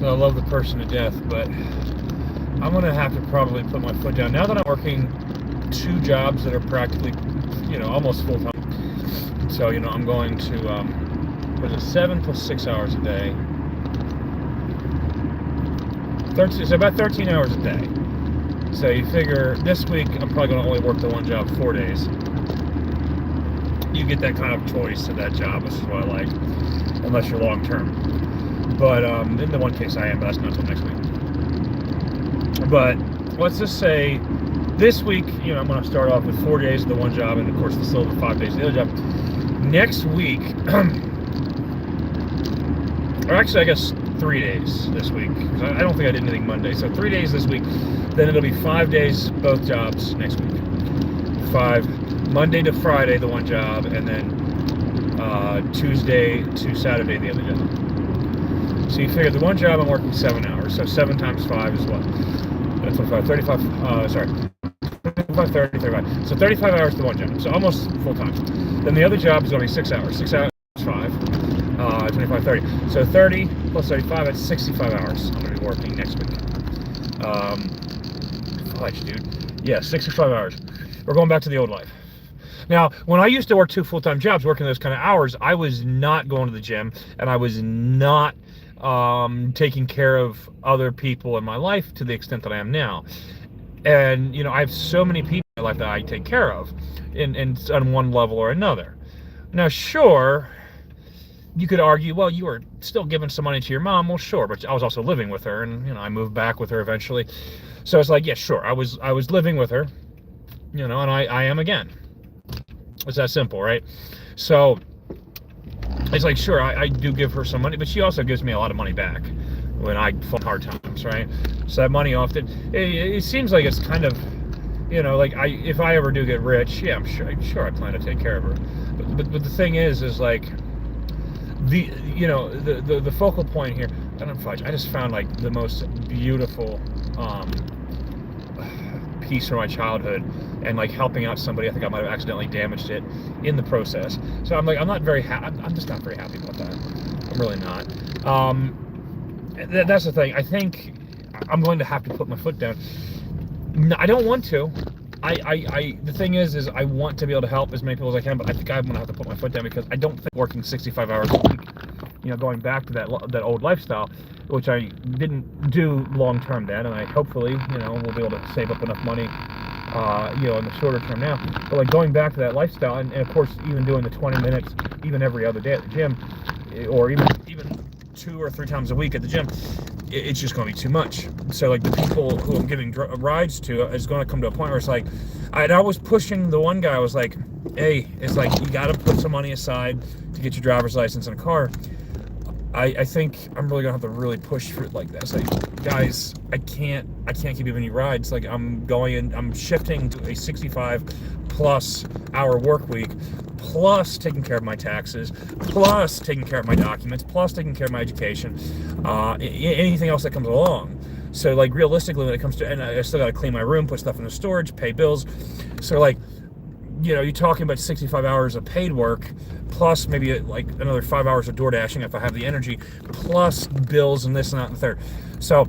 I love the person to death, but I'm going to have to probably put my foot down. Now that I'm working two jobs that are practically, almost full-time. So, I'm going to, what is it, 7 plus 6 hours a day. 13, so about 13 hours a day. So you figure this week I'm probably going to only work the one job 4 days. You get that kind of choice of that job, which is what I like, unless you're long-term. But in the one case I am, but that's not until next week. But let's just say this week, I'm going to start off with 4 days of the one job, and of course still the 5 days of the other job. Next week, or actually I guess 3 days this week, because I don't think I did anything Monday. So 3 days this week, then it'll be 5 days both jobs next week. 5, Monday to Friday the one job, and then Tuesday to Saturday the other job. So you figure the one job I'm working 7 hours, so 7 times 5 is what? That's 25, 35, sorry, 25, 30, 35. So 35 hours to one job, so almost full time. Then the other job is going to be 6 hours. 6 hours, 5, 25, 30. So 30 plus 35, that's 65 hours I'm going to be working next week. Fudge, dude. Yeah, 65 hours. We're going back to the old life. Now, when I used to work 2 full-time jobs, working those kind of hours, I was not going to the gym, and I was not taking care of other people in my life to the extent that I am now. And, I have so many people in my life that I take care of on one level or another. Now, sure, you could argue, well, you were still giving some money to your mom. Well, sure, but I was also living with her, and, I moved back with her eventually. So it's like, yeah, sure, I was living with her, and I am again. It's that simple, right? So it's like, sure, I do give her some money, but she also gives me a lot of money back when I fall hard times, right? So that money often, it seems like it's kind of, like if I ever do get rich, yeah, I'm sure I plan to take care of her. But the thing is like the focal point here. I just found like the most beautiful piece from my childhood, and like helping out somebody. I think I might have accidentally damaged it in the process. So I'm not very happy. I'm just not very happy about that. I'm really not. That's the thing. I think I'm going to have to put my foot down. I don't want to. The thing is I want to be able to help as many people as I can, but I think I'm going to have to put my foot down, because I don't think working 65 hours a week, going back to that old lifestyle, which I didn't do long term then, and I hopefully, we'll be able to save up enough money, in the shorter term now. But like going back to that lifestyle, and of course, even doing the 20 minutes, even every other day at the gym, or even 2 or 3 times a week at the gym, it's just going to be too much. So like the people who I'm giving rides to is going to come to a point where it's like, I was pushing the one guy. I was like, hey, it's like, you got to put some money aside to get your driver's license and a car. I think I'm really gonna have to really push for it like this. Like, guys, I can't keep giving you rides. Like, I'm shifting to a 65 plus hour work week, plus taking care of my taxes, plus taking care of my documents, plus taking care of my education, anything else that comes along. So like realistically, when it comes to, and I still gotta clean my room, put stuff in the storage, pay bills. So like, you're talking about 65 hours of paid work, plus maybe like another 5 hours of door dashing if I have the energy, plus bills and this and that and the third. So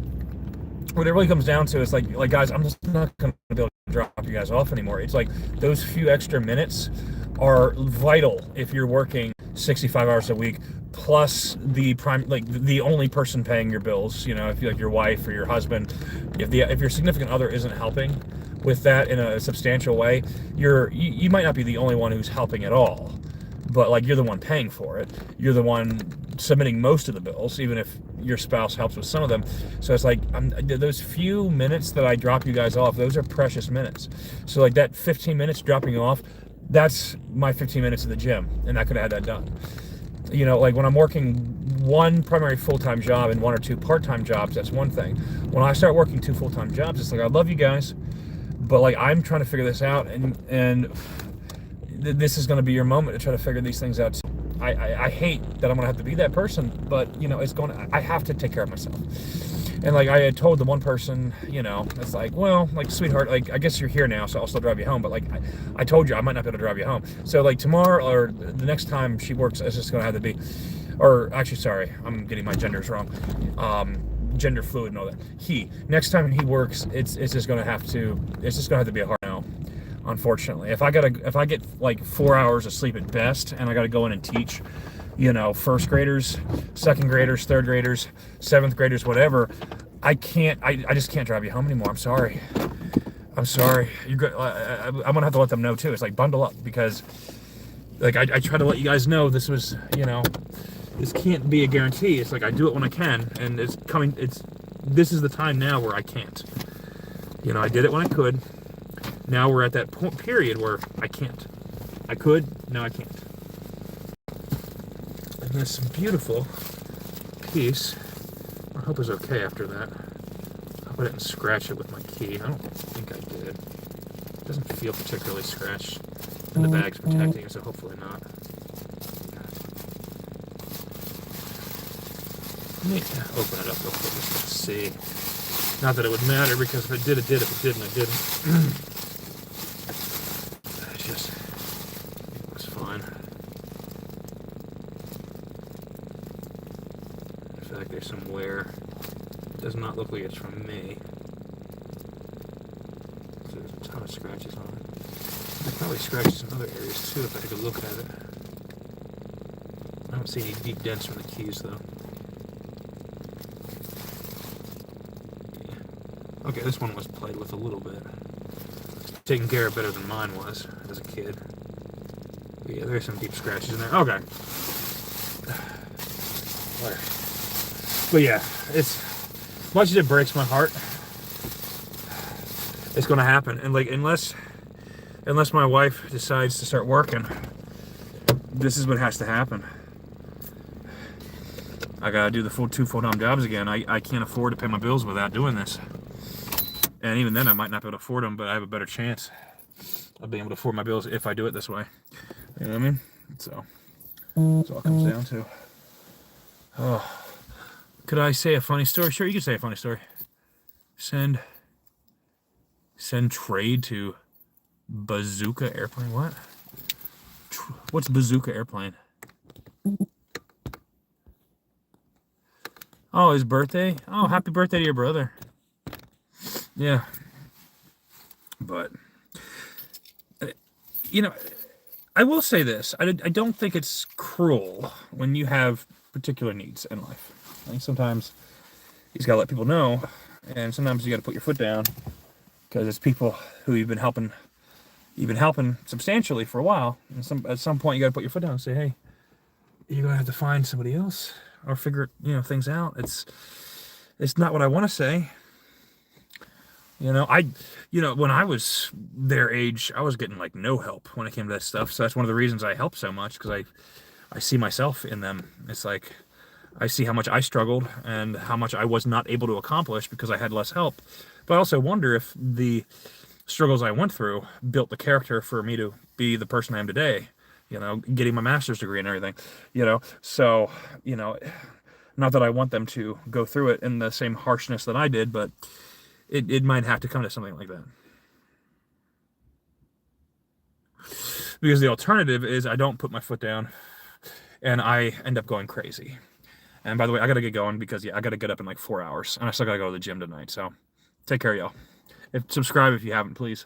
what it really comes down to is like guys, I'm just not going to be able to drop you guys off anymore. It's like those few extra minutes are vital if you're working 65 hours a week, plus the only person paying your bills. If you like your wife or your husband, if your significant other isn't helping with that in a substantial way, you might not be the only one who's helping at all, but like you're the one paying for it. You're the one submitting most of the bills, even if your spouse helps with some of them. So it's like those few minutes that I drop you guys off, those are precious minutes. So like that 15 minutes dropping you off, that's my 15 minutes at the gym, and I could have had that done. Like when I'm working one primary full-time job and 1 or 2 part-time jobs, that's one thing. When I start working 2 full-time jobs, it's like, I love you guys, but like I'm trying to figure this out, and this is going to be your moment to try to figure these things out. I hate that I'm going to have to be that person, but I have to take care of myself. And like I had told the one person, it's like, well, like, sweetheart, like, I guess you're here now, so I'll still drive you home, but like I told you I might not be able to drive you home. So like tomorrow or the next time she works, it's just going to have to be, or actually, sorry, I'm getting my genders wrong. gender fluid and all that. He, next time he works, it's just gonna have to be a hard no, unfortunately. If I get like 4 hours of sleep at best, and I gotta go in and teach, you know, first graders, second graders, third graders, seventh graders, whatever, I just can't drive you home anymore. I'm sorry. I'm gonna have to let them know too. It's like, bundle up, because like I try to let you guys know this was, you know, this can't be a guarantee. It's like, I do it when I can, and this is the time now where I can't. You know, I did it when I could. Now we're at that period where I can't. I could, now I can't. And this beautiful piece, I hope is okay after that. I hope I didn't scratch it with my key. I don't think I did. It doesn't feel particularly scratched. And the bag's protecting it, so hopefully not. Let me open it up real quick just to see. Not that it would matter, because if it did, it did. If it didn't, it didn't. It's just, it was fine. I feel like there's some wear. It does not look like it's from me. So there's a ton of scratches on it. There's probably scratches in other areas too if I took a look at it. I don't see any deep dents from the keys though. Okay, this one was played with a little bit. It's taken care of better than mine was as a kid. But yeah, there's some deep scratches in there. Okay. But yeah, it's much as it breaks my heart, it's gonna happen. And like, unless my wife decides to start working, this is what has to happen. I gotta do the two full-time jobs again. I can't afford to pay my bills without doing this. And even then, I might not be able to afford them, but I have a better chance of being able to afford my bills if I do it this way. You know what I mean? So, that's all it comes down to. Oh. Could I say a funny story? Sure, you can say a funny story. Send trade to Bazooka Airplane. What? What's Bazooka Airplane? Oh, his birthday? Oh, happy birthday to your brother. Yeah. But, you know, I will say this. I don't think it's cruel when you have particular needs in life. I think sometimes you just got to let people know, and sometimes you got to put your foot down, because it's people who you've been helping substantially for a while. And at some point, you got to put your foot down and say, hey, you're going to have to find somebody else or figure, you know, things out. It's not what I want to say. You know, when I was their age, I was getting like no help when it came to that stuff. So that's one of the reasons I help so much, because I see myself in them. It's like, I see how much I struggled and how much I was not able to accomplish because I had less help. But I also wonder if the struggles I went through built the character for me to be the person I am today, you know, getting my master's degree and everything, you know. So, you know, not that I want them to go through it in the same harshness that I did, but it might have to come to something like that. Because the alternative is I don't put my foot down and I end up going crazy. And by the way, I got to get going because, yeah, I got to get up in like 4 hours. And I still got to go to the gym tonight. So take care, y'all. Subscribe if you haven't, please.